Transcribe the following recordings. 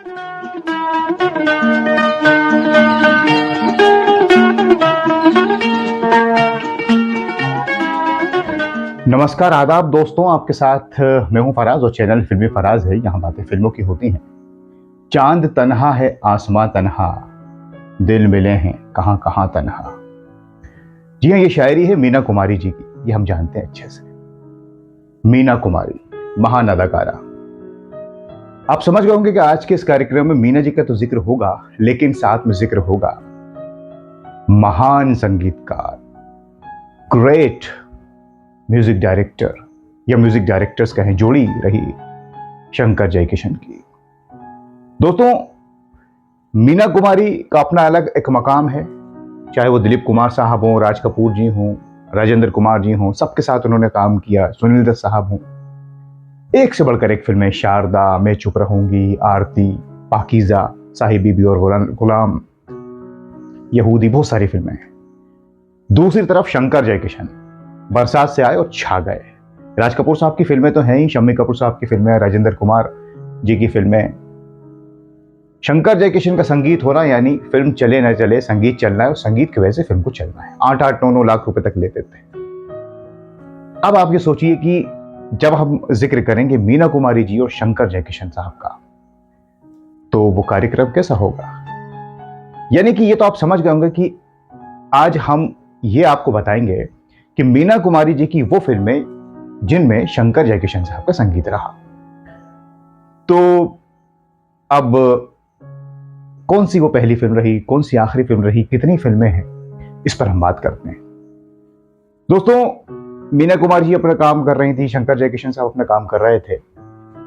नमस्कार आदाब दोस्तों, आपके साथ मैं हूं फराज और चैनल फिल्मी फराज है। यहाँ बातें फिल्मों की होती हैं। चांद तन्हा है, आसमां तन्हा, दिल मिले हैं कहां कहां तन्हा। जी हाँ, ये शायरी है मीना कुमारी जी की, ये हम जानते हैं अच्छे से। मीना कुमारी महान अदाकारा। आप समझ गए होंगे कि आज के इस कार्यक्रम में मीना जी का तो जिक्र होगा, लेकिन साथ में जिक्र होगा महान संगीतकार, ग्रेट म्यूजिक डायरेक्टर या म्यूजिक डायरेक्टर्स कहें, जोड़ी रही शंकर जयकिशन की। दोस्तों, मीना कुमारी का अपना अलग एक मकाम है। चाहे वो दिलीप कुमार साहब हों, राज कपूर जी हों, राजेंद्र कुमार जी हों, सबके साथ उन्होंने काम किया। सुनील दत्त साहब हों, एक से बढ़कर एक फिल्में, शारदा, मैं चुप रहूंगी, आरती, पाकीज़ा, साहिब बीबी और गुलाम, यहूदी, बहुत सारी फिल्में हैं। दूसरी तरफ शंकर जयकिशन बरसात से आए और छा गए। राज कपूर साहब की फिल्में तो हैं ही, शम्मी कपूर साहब की फिल्में, राजेंद्र कुमार जी की फिल्में। शंकर जयकिशन का संगीत होना यानी फिल्म चले न चले, संगीत चलना है और संगीत की वजह से फिल्म को चलना है। 8-8, 9-9 लाख रुपए तक लेते थे। अब आप ये सोचिए कि जब हम जिक्र करेंगे मीना कुमारी जी और शंकर जयकिशन साहब का, तो वो कार्यक्रम कैसा होगा। यानी कि ये तो आप समझ गए होंगे कि आज हम ये आपको बताएंगे कि मीना कुमारी जी की वो फिल्में जिनमें शंकर जयकिशन साहब का संगीत रहा। तो अब कौन सी वो पहली फिल्म रही, कौन सी आखिरी फिल्म रही, कितनी फिल्में हैं, इस पर हम बात करते हैं। दोस्तों, मीना कुमारी जी अपना काम कर रही थी, शंकर जयकिशन साहब अपना काम कर रहे थे,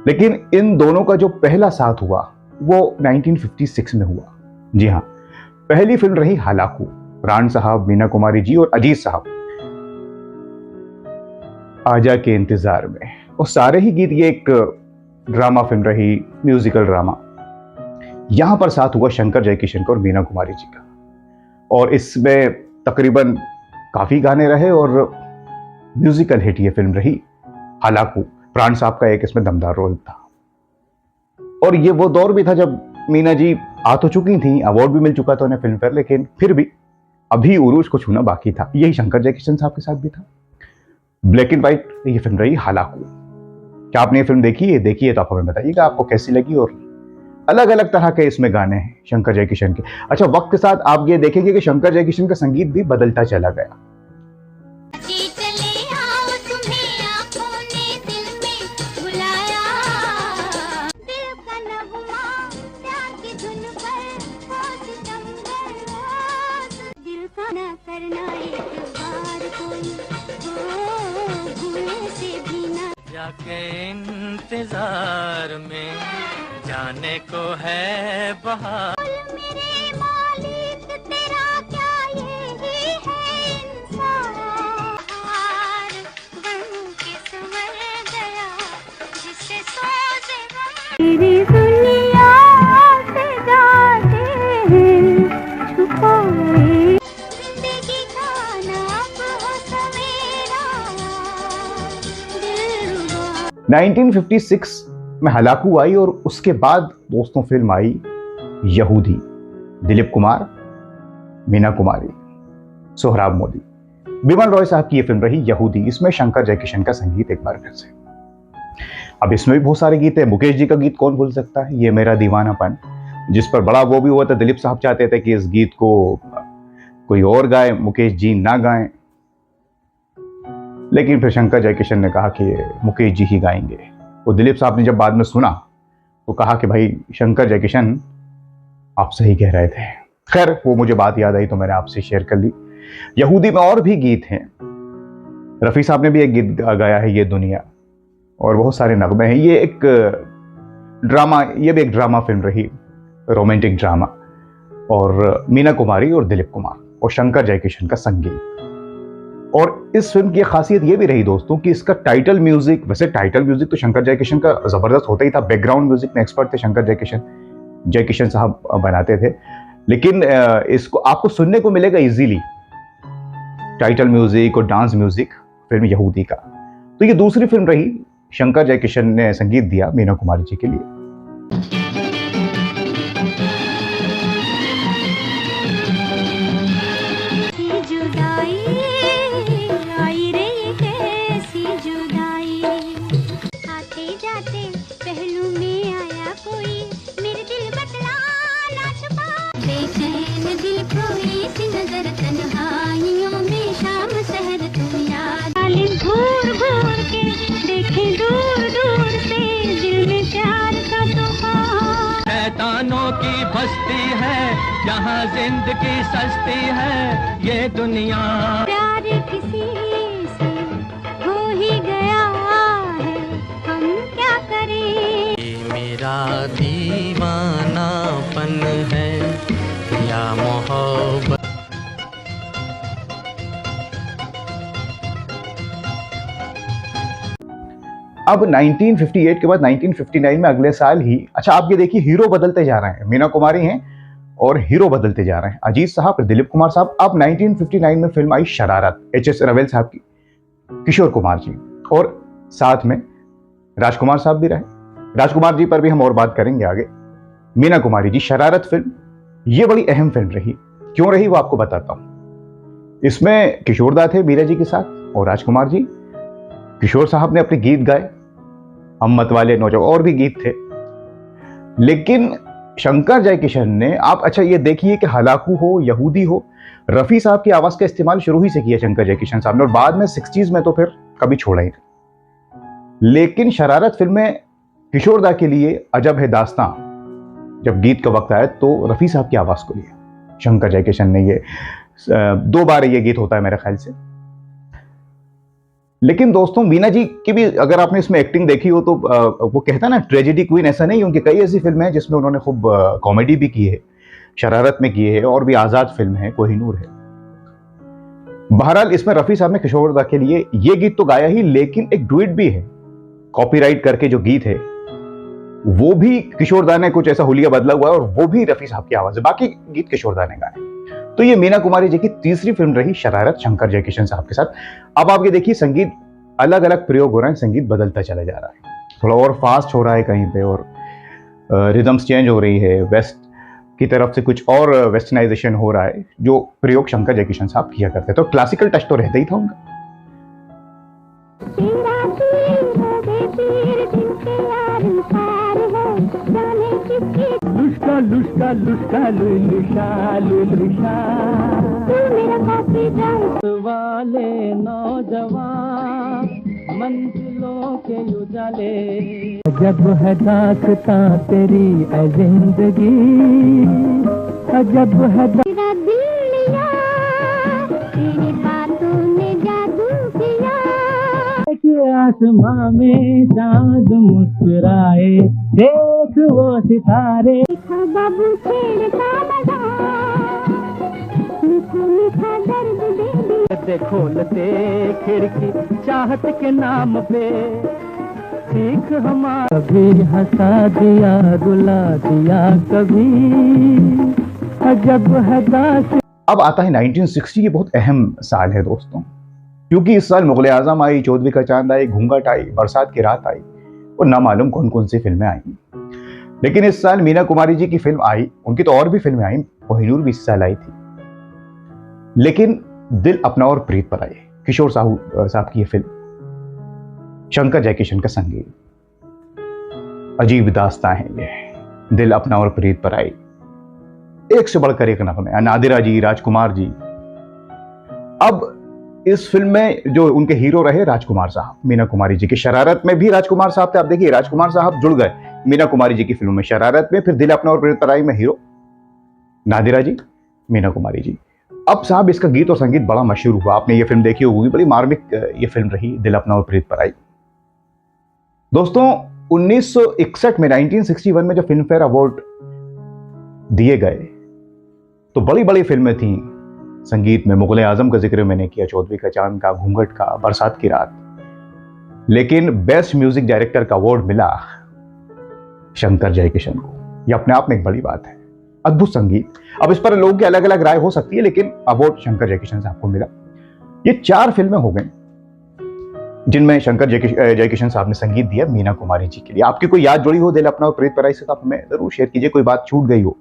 लेकिन इन दोनों का जो पहला साथ हुआ वो 1956 में हुआ। जी हाँ, पहली फिल्म रही हलाकू। प्राण साहब, मीना कुमारी जी और अजीत साहब, आजा के इंतजार में, और सारे ही गीत, ये एक ड्रामा फिल्म रही, म्यूजिकल ड्रामा। यहां पर साथ हुआ शंकर जयकिशन का और मीना कुमारी जी का, और इसमें तकरीबन काफी गाने रहे और म्यूजिकल हिट ये फिल्म रही हलाकू। प्राण साहब का एक इसमें दमदार रोल था, और ये वो दौर भी था जब मीना जी आ तो चुकी थी, अवार्ड भी मिल चुका था उन्हें फिल्म पर, लेकिन फिर भी अभी उरूज को छूना बाकी था। यही शंकर जयकिशन साहब के साथ भी था। ब्लैक एंड व्हाइट ये फिल्म रही हलाकू। क्या आपने ये फिल्म देखी है? देखी है तो आप हमें बताइएगा आपको कैसी लगी। और अलग अलग तरह के इसमें गाने हैं शंकर जयकिशन के। अच्छा, वक्त के साथ आप ये देखेंगे कि शंकर जयकिशन का संगीत भी बदलता चला गया। के इंतजार में जाने को है बहार। मेरे मालिक तेरा क्या यही है इंसान, गम के संवर गया जिससे सोचे तेरी दुनिया से जाते हैं छुपाए, जिंदगी का नाम हो सवेरा, 1956 में हलाकू आई और उसके बाद दोस्तों फिल्म आई यहूदी। दिलीप कुमार, मीना कुमारी, सोहराब मोदी, बिमल रॉय साहब की ये फिल्म रही यहूदी। इसमें शंकर जयकिशन का संगीत एक बार फिर से। अब इसमें भी बहुत सारे गीत हैं। मुकेश जी का गीत कौन भूल सकता है, ये मेरा दीवानापन, जिस पर बड़ा वो भी हुआ था। दिलीप साहब चाहते थे कि इस गीत को कोई और गाए, मुकेश जी ना गाएं, लेकिन फिर शंकर जयकिशन ने कहा कि मुकेश जी ही गाएंगे। वो दिलीप साहब ने जब बाद में सुना तो कहा कि भाई शंकर जयकिशन आप सही कह रहे थे। खैर, वो मुझे बात याद आई तो मैंने आपसे शेयर कर ली। यहूदी में और भी गीत हैं। रफ़ी साहब ने भी एक गीत गाया है, ये दुनिया, और बहुत सारे नगमे हैं। ये एक ड्रामा, ये भी एक ड्रामा फिल्म रही, रोमांटिक ड्रामा, और मीना कुमारी और दिलीप कुमार और शंकर जयकिशन का संगीत। और इस फिल्म की खासियत ये भी रही दोस्तों कि इसका टाइटल म्यूजिक, वैसे टाइटल म्यूजिक तो शंकर जयकिशन का जबरदस्त होता ही था, बैकग्राउंड म्यूजिक में एक्सपर्ट थे शंकर जयकिशन साहब बनाते थे, लेकिन इसको आपको सुनने को मिलेगा इजीली, टाइटल म्यूजिक और डांस म्यूजिक फिल्म यहूदी का। तो ये दूसरी फिल्म रही, शंकर जयकिशन ने संगीत दिया मीना कुमारी जी के लिए। की बस्ती है, जहाँ जिंदगी सस्ती है ये दुनिया। प्यार किसी से हो ही गया है, हम क्या करें। ये मेरा दीवानापन है या मोहब्बत। अब 1958 के बाद 1959 में अगले साल ही, अच्छा आप ये देखिए हीरो बदलते जा रहे हैं, मीना कुमारी हैं और हीरो बदलते जा रहे हैं, अजीत साहब फिर दिलीप कुमार साहब। अब 1959 में फिल्म आई शरारत, एच.एस. रवेल साहब की, किशोर कुमार जी और साथ में राजकुमार साहब भी रहे। राजकुमार जी पर भी हम और बात करेंगे आगे। मीना कुमारी जी, शरारत फिल्म ये बड़ी अहम फिल्म रही, क्यों रही वो आपको बताता हूं। इसमें किशोरदा थे मीरा जी के साथ और राजकुमार जी। किशोर साहब ने अपने गीत गाए, हम मत वाले नौजवान, और भी गीत थे। लेकिन शंकर जयकिशन ने, आप अच्छा ये देखिए कि हलाकू हो, यहूदी हो, रफी साहब की आवाज का इस्तेमाल शुरू ही से किया शंकर जयकिशन साहब ने, और बाद में 60s में तो फिर कभी छोड़ा ही नहीं। लेकिन शरारत फिल्म में किशोरदा के लिए अजब है दास्तां, जब गीत का वक्त आया तो रफी साहब की आवाज को लिया शंकर जयकिशन ने। ये 2 बार ये गीत होता है मेरे ख्याल से। लेकिन दोस्तों मीना जी की भी अगर आपने इसमें एक्टिंग देखी हो तो वो कहता है ना ट्रेजेडी क्वीन, ऐसा नहीं, उनकी कई ऐसी फिल्में हैं जिसमें उन्होंने खूब कॉमेडी भी की है, शरारत में की है, और भी आजाद फिल्म है, कोहिनूर है। बहरहाल इसमें रफी साहब ने किशोरदा के लिए ये गीत तो गाया ही, लेकिन एक डुएट भी है, कॉपीराइट करके जो गीत है वो भी किशोरदा ने कुछ ऐसा हुलिया बदला हुआ है, और वो भी रफी साहब की आवाज है, बाकी गीत किशोरदा ने गाए। तो ये मीना कुमारी जी की तीसरी फिल्म रही शरारत शंकर जयकिशन साहब के साथ। अब आप ये देखिए संगीत अलग अलग प्रयोग हो रहे हैं, संगीत बदलता चला जा रहा है, थोड़ा और फास्ट हो रहा है कहीं पे, और रिदम्स चेंज हो रही है, वेस्ट की तरफ से कुछ और वेस्टर्नाइजेशन हो रहा है, जो प्रयोग शंकर जयकिशन साहब किया करते थे। तो क्लासिकल टच तो रहता ही था उनका। लुष्का लुष्का लुष्का लुष्का लुष्का वाले नौजवान मंजिलों के उजाले। जब है दास्तां तेरी ऐ जिंदगी, जब है तेरा दिल लिया, तेरी बातों ने जादू किया। आसमां में चांद मुस्कुराए, देख वो सितारे। बाबू छेड़ता मजा, मीठा मीठा दर्द दे दे। खोलते खिड़की चाहत के नाम पे, सीख हमारा। कभी हंसा दिया रुला दिया कभी, अजब है दास। अब आता है 1960, ये बहुत अहम साल है दोस्तों, क्योंकि इस साल मुगल आजम आई, चौदहवीं का चांद आई, घूंघट आई, बरसात की रात आई, और ना मालूम कौन कौन सी फिल्में आई। लेकिन इस साल मीना कुमारी जी की फिल्म आई, उनकी तो और भी फिल्में आई, कोहिनूर भी इस साल आई थी। लेकिन दिल अपना और प्रीत पर आई, किशोर साहब की ये फिल्म, शंकर जयकिशन का संगीत, अजीब दास्तां है ये, दिल अपना और प्रीत पर आई, एक से बढ़कर एक नगमे, नादिरा जी, राजकुमार जी। अब इस फिल्म में जो उनके हीरो रहे राजकुमार साहब, मीना कुमारी जी की शरारत में भी राजकुमार साहब थे। आप देखिए राजकुमार साहब जुड़ गए मीना कुमारी जी की फिल्म में, शरारत में, फिर दिल अपना और प्रीत पर आई में हीरो नादिरा जी, मीना कुमारी जी। अब साहब इसका गीत और संगीत बड़ा मशहूर हुआ, आपने ये फिल्म देखी होगी, बड़ी मार्मिक ये फिल्म रही, दिल अपना और प्रीत पर आई। दोस्तों 1961 में 1961 में जब फिल्म फेयर अवार्ड दिए गए तो बड़ी बड़ी फिल्में थी संगीत में। मुगल आजम का जिक्र मैंने किया, चौदहवीं का चांद का, घूंघट का, बरसात की रात। लेकिन बेस्ट म्यूजिक डायरेक्टर का अवार्ड मिला शंकर जयकिशन को, यह अपने आप में एक बड़ी बात है, अद्भुत संगीत। अब इस पर लोगों की अलग अलग राय हो सकती है, लेकिन अवार्ड शंकर जयकिशन साहब को मिला। ये 4 फिल्में हो गई जिनमें शंकर जयकिशन साहब ने संगीत दिया मीना कुमारी जी के लिए। आपकी कोई याद जुड़ी हो दिल अपना और प्रीत पर आई से, तो आप हमें जरूर शेयर कीजिए। कोई बात छूट गई हो,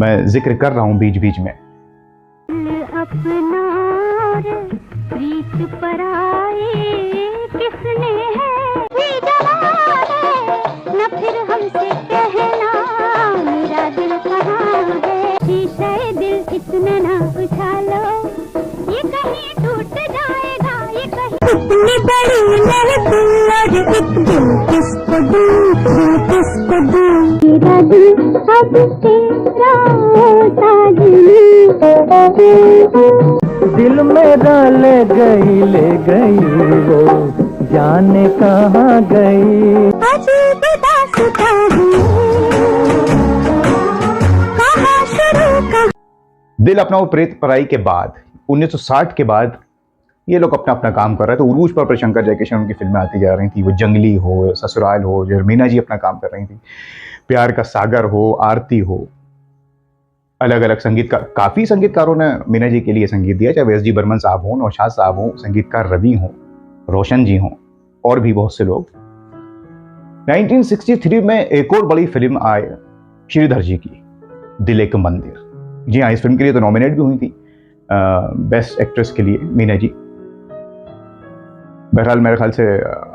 मैं जिक्र कर रहा हूं बीच बीच में। अपना और प्रीत पर आए किसने है, न फिर हमसे कहना मेरा दिल कहाँ है। शीशे दिल इतना ना उछालो, ये कहीं टूट जाएगा, ये कहीं। इतनी बड़ी लड़की और एक दिल किसको दूँ, मेरा दिल अब तेरा साजनी, दिल मेरा ले गई वो जाने कहाँ गई। अजीब दास्तां है, कहाँ शुरू कहाँ। दिल अपना वो प्रेत पराई के बाद 1960 के बाद ये लोग अपना अपना काम कर रहे थे। उरूज पर शंकर जयकिशन उनकी फिल्में आती जा रही थी, वो जंगली हो, ससुराल हो, जो मीना जी अपना काम कर रही थी, प्यार का सागर हो, आरती हो, अलग अलग संगीतकार, काफ़ी संगीतकारों ने मीना जी के लिए संगीत दिया, चाहे एस डी बर्मन साहब हों, नौशाद साहब हों, संगीतकार रवि हों, रोशन जी हों, और भी बहुत से लोग। 1963 में एक और बड़ी फिल्म आई श्रीधर जी की, दिल एक मंदिर। जी हाँ, इस फिल्म के लिए तो नॉमिनेट भी हुई थी बेस्ट एक्ट्रेस के लिए मीना जी। बहरहाल मेरे ख्याल से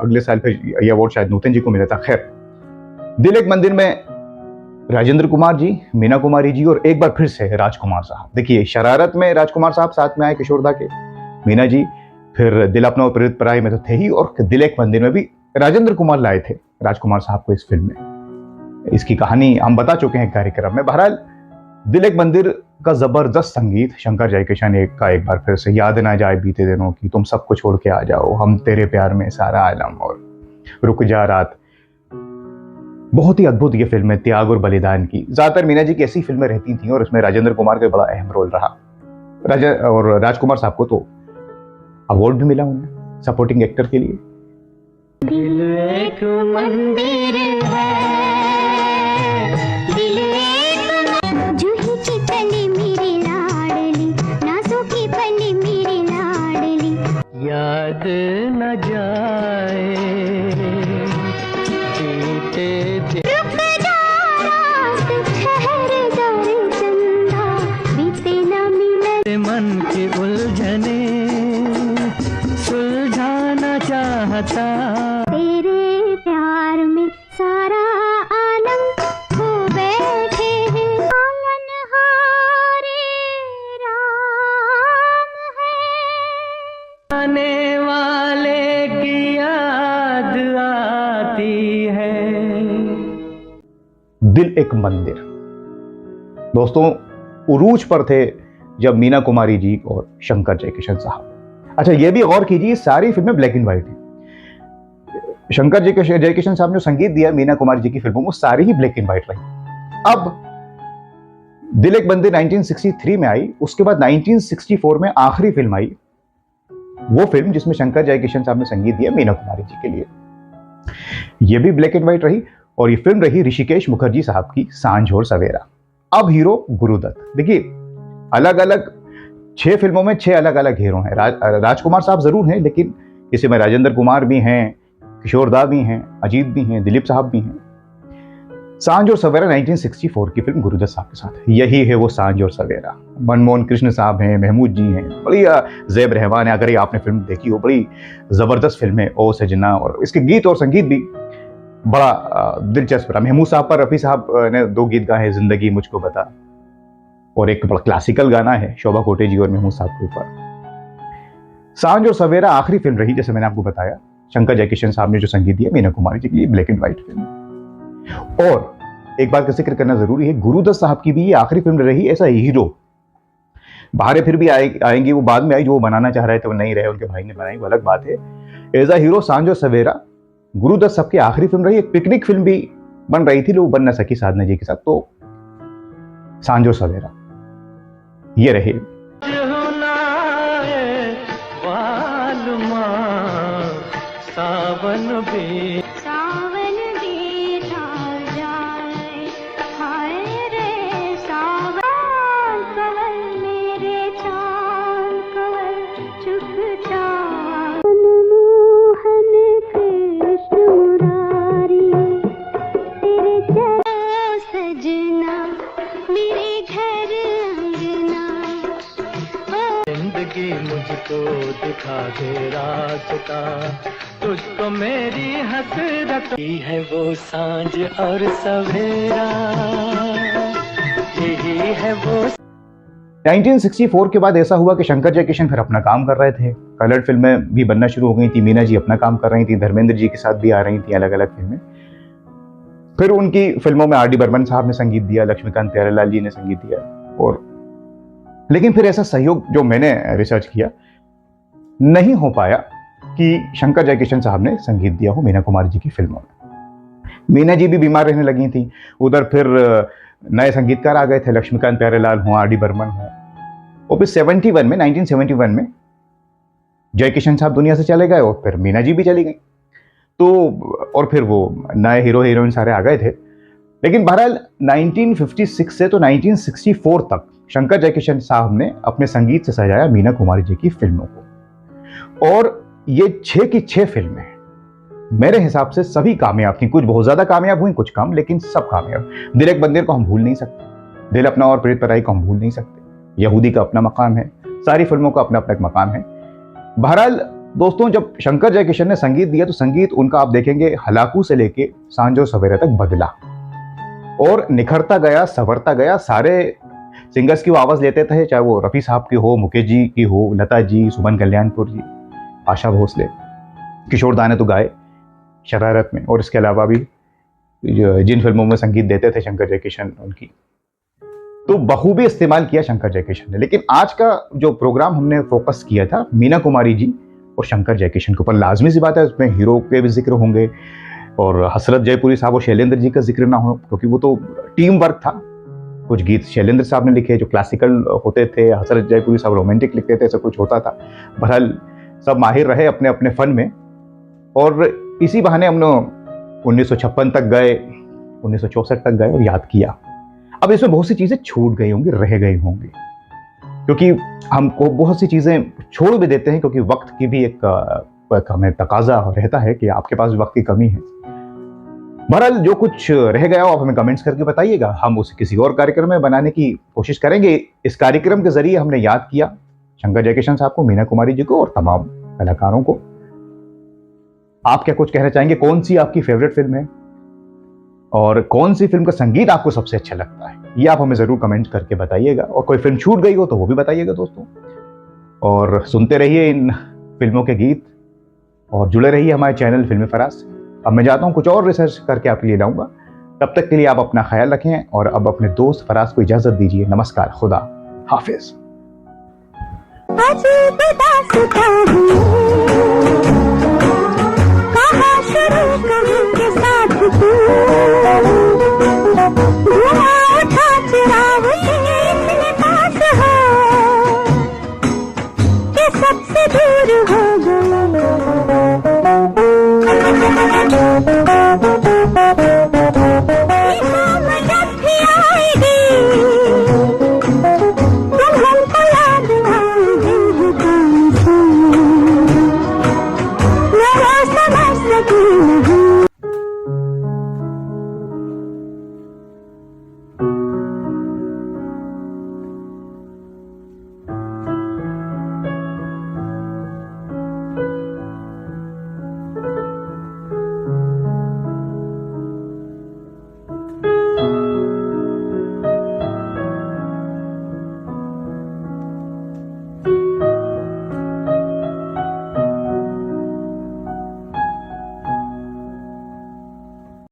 अगले साल फिर ये अवार्ड शायद नूतन जी को मिला था। खैर, दिल एक मंदिर में राजेंद्र कुमार जी, मीना कुमारी जी और एक बार फिर से राजकुमार साहब। देखिए, शरारत में राजकुमार साहब साथ में आए किशोरदा के, मीना जी, फिर दिल अपना प्रेत पराई में तो थे ही, और दिल एक मंदिर में भी राजेंद्र कुमार लाए थे राजकुमार साहब को इस फिल्म में। इसकी कहानी हम बता चुके हैं कार्यक्रम में। बहरहाल, दिल एक मंदिर का जबरदस्त संगीत शंकर जयकिशन का एक बार फिर से, याद ना जाए बीते दिनों की, तुम सबको छोड़ के आ जाओ, हम तेरे प्यार में सारा आलम, और रुक जा रात। बहुत ही अद्भुत ये फिल्म है, त्याग और बलिदान की। ज्यादातर मीना जी की ऐसी फिल्में रहती थी और इसमें राजेंद्र कुमार का बड़ा अहम रोल रहा। और राजकुमार साहब को तो अवार्ड भी मिला उन्हें सपोर्टिंग एक्टर के लिए। दिल एक मंदिर है, दिल एक जूही की कली मेरी लाडली, नाजुकी पली मेरी लाडली, याद न जाए बीते रुक जा रात ठहर चंदा, बीते न मिले मन की उलझने सुलझाना चाहता। तेरे प्यार में सारा आलम खो बैठे हैं, आंगनहारे राम है, आने वाले की याद आती है। दिल एक मंदिर दोस्तों उरूज पर थे जब मीना कुमारी जी और शंकर जयकिशन साहब। अच्छा, ये भी गौर कीजिए, सारी फिल्में ब्लैक एंड व्हाइट हैं। शंकर जयकिशन साहब ने संगीत दिया मीना कुमारी जी की फिल्मों में, सारी ही ब्लैक एंड व्हाइट रही। अब दिल एक मंदिर 1963 में आई, उसके बाद 1964 में आखिरी फिल्म आई, वो फिल्म जिसमें शंकर जयकिशन साहब ने संगीत दिया मीना कुमारी जी के लिए, ये भी ब्लैक एंड व्हाइट रही। और ये फिल्म रही ऋषिकेश मुखर्जी साहब की, सांझ और सवेरा। अब हीरो गुरुदत्त। देखिए, अलग अलग 6 फिल्मों में 6 अलग अलग हीरो हैं। राजकुमार साहब जरूर हैं, लेकिन इसमें राजेंद्र कुमार भी हैं, किशोरदा भी हैं, अजीत भी हैं, दिलीप साहब भी हैं। सांझ और सवेरा 1964 की फिल्म गुरुदत्त साहब के साथ। यही है वो सांझ और सवेरा। मनमोहन कृष्ण साहब हैं, महमूद जी हैं, बड़ी ज़ैब रहमान है, अगर ये आपने फिल्म देखी हो, बड़ी ज़बरदस्त फिल्म है ओ सजना, और इसके गीत और संगीत भी बड़ा दिलचस्प रहा। महमूद साहब पर रफ़ी साहब ने 2 गीत गाए हैं, जिंदगी मुझको बता, और एक बड़ा क्लासिकल गाना है शोभा कोटे जी और महमूद साहब के ऊपर। सांझ और सवेरा आखिरी फिल्म रही, जैसे मैंने आपको बताया, शंकर जयकिशन साहब ने जो संगीत दिया मीना कुमारी जी की, ब्लैक एंड व्हाइट फिल्म। और एक बात का जिक्र करना जरूरी है, गुरुदत्त साहब की भी ये आखिरी फिल्म रही ऐसा हीरो। बाहर फिर भी आएंगी, वो बाद में आई, जो वो बनाना चाह रहे थे वो नहीं रहे, उनके भाई ने बनाई, वो अलग बात है। एज अ हीरो सांझ और सवेरा गुरुदत्त साहब की आखिरी फिल्म रही। एक पिकनिक फिल्म भी बन रही थी, लोग बन न सकी साधना जी के साथ, तो सांझ और सवेरा ये रहे। सावन भी जाए, हाय रे सावन कवल मेरे चाल कवल चुपचाप, मनमोहन कृष्ण मुरारी, तेरे चलो सजना मेरे घर अंगना, जिंदगी मुझको दिखा दे रास्ता, तुझको मेरी हसरत है वो सांझ और सवेरा, यही है वो। 1964 के बाद ऐसा हुआ कि शंकर जयकिशन फिर अपना काम कर रहे थे, कलर्ड फिल्में भी बनना शुरू हो गई थी, मीना जी अपना काम कर रही थी, धर्मेंद्र जी के साथ भी आ रही थी अलग अलग फिल्में। फिर उनकी फिल्मों में R.D. बर्मन साहब ने संगीत दिया, लक्ष्मीकांत प्यारेलाल जी ने संगीत दिया। और लेकिन फिर ऐसा सहयोग जो मैंने रिसर्च किया नहीं हो पाया कि शंकर जयकिशन साहब ने संगीत दिया हो मीना कुमारी जी की फिल्मों में। मीना जी भी बीमार रहने लगी थी, उधर फिर नए संगीतकार आ गए थे, लक्ष्मीकांत प्यारेलाल हो, R.D. बर्मन हो। और फिर 1971 में जयकिशन साहब दुनिया से चले गए और फिर मीना जी भी चली गई। तो और फिर वो नए हीरो हीरोइन सारे आ गए थे। लेकिन बहरहाल 1956 से तो 1964 तक शंकर जयकिशन साहब ने अपने संगीत से सजाया मीना कुमारी जी की फिल्मों को। और ये 6 की 6 फिल्में मेरे हिसाब से सभी कामयाब थी। कुछ बहुत ज्यादा कामयाब हुई, कुछ कम, लेकिन सब कामयाब। दिल एक बंदर को हम भूल नहीं सकते, दिल अपना और प्रेत पराई को हम भूल नहीं सकते, यहूदी का अपना मकाम है, सारी फिल्मों का अपना अपना एक मकाम है। बहरहाल दोस्तों, जब शंकर जयकिशन ने संगीत दिया तो संगीत उनका आप देखेंगे हलाकू से लेके सांझ और सवेरे तक बदला और निखरता गया, संवरता गया। सारे सिंगर्स की वो आवाज लेते थे, चाहे वो रफी साहब की हो, मुकेश जी की हो, लता जी, सुमन कल्याणपुर जी, आशा भोसले, किशोर दा ने तो गाए शरारत में, और इसके अलावा भी जिन फिल्मों में संगीत देते थे शंकर जयकिशन, उनकी तो बखूबी इस्तेमाल किया शंकर जयकिशन ने। लेकिन आज का जो प्रोग्राम हमने फोकस किया था मीना कुमारी जी और शंकर जयकिशन के ऊपर। लाजमी सी बात है उसमें हीरो के भी जिक्र होंगे और हसरत जयपुरी साहब और शैलेंद्र जी का जिक्र ना हो, क्योंकि वो तो टीम वर्क था। कुछ गीत शैलेंद्र साहब ने लिखे जो क्लासिकल होते थे, हसरत जयपुरी साहब रोमांटिक लिखते थे, ऐसा कुछ होता था। बहरहाल सब माहिर रहे अपने अपने फन में, और इसी बहाने हमने 1956 तक गए, 1964 तक गए और याद किया। अब इसमें बहुत सी चीजें छूट गई होंगी, रह गई होंगी, क्योंकि हमको बहुत सी चीजें छोड़ भी देते हैं, क्योंकि वक्त की भी एक हमें तकाजा रहता है कि आपके पास वक्त की कमी है। बहरहाल जो कुछ रह गया हो आप हमें कमेंट्स करके बताइएगा, हम उसे किसी और कार्यक्रम में बनाने की कोशिश करेंगे। इस कार्यक्रम के जरिए हमने याद किया शंकर जयकिशन साहब को, मीना कुमारी जी को और तमाम कलाकारों को। आप क्या कुछ कहना चाहेंगे? कौन सी आपकी फेवरेट फिल्म है और कौन सी फिल्म का संगीत आपको सबसे अच्छा लगता है, ये आप हमें जरूर कमेंट करके बताइएगा। और कोई फिल्म छूट गई हो तो वो भी बताइएगा दोस्तों। और सुनते रहिए इन फिल्मों के गीत और जुड़े रहिए हमारे चैनल फिल्मी फराज से। अब मैं जाता हूं, कुछ और रिसर्च करके आपके लिए लाऊंगा। तब तक के लिए आप अपना ख्याल रखें और अब अपने दोस्त फराज को इजाजत दीजिए। नमस्कार, खुदा हाफिज। कहाँ शुरू कहाँ के साथ तू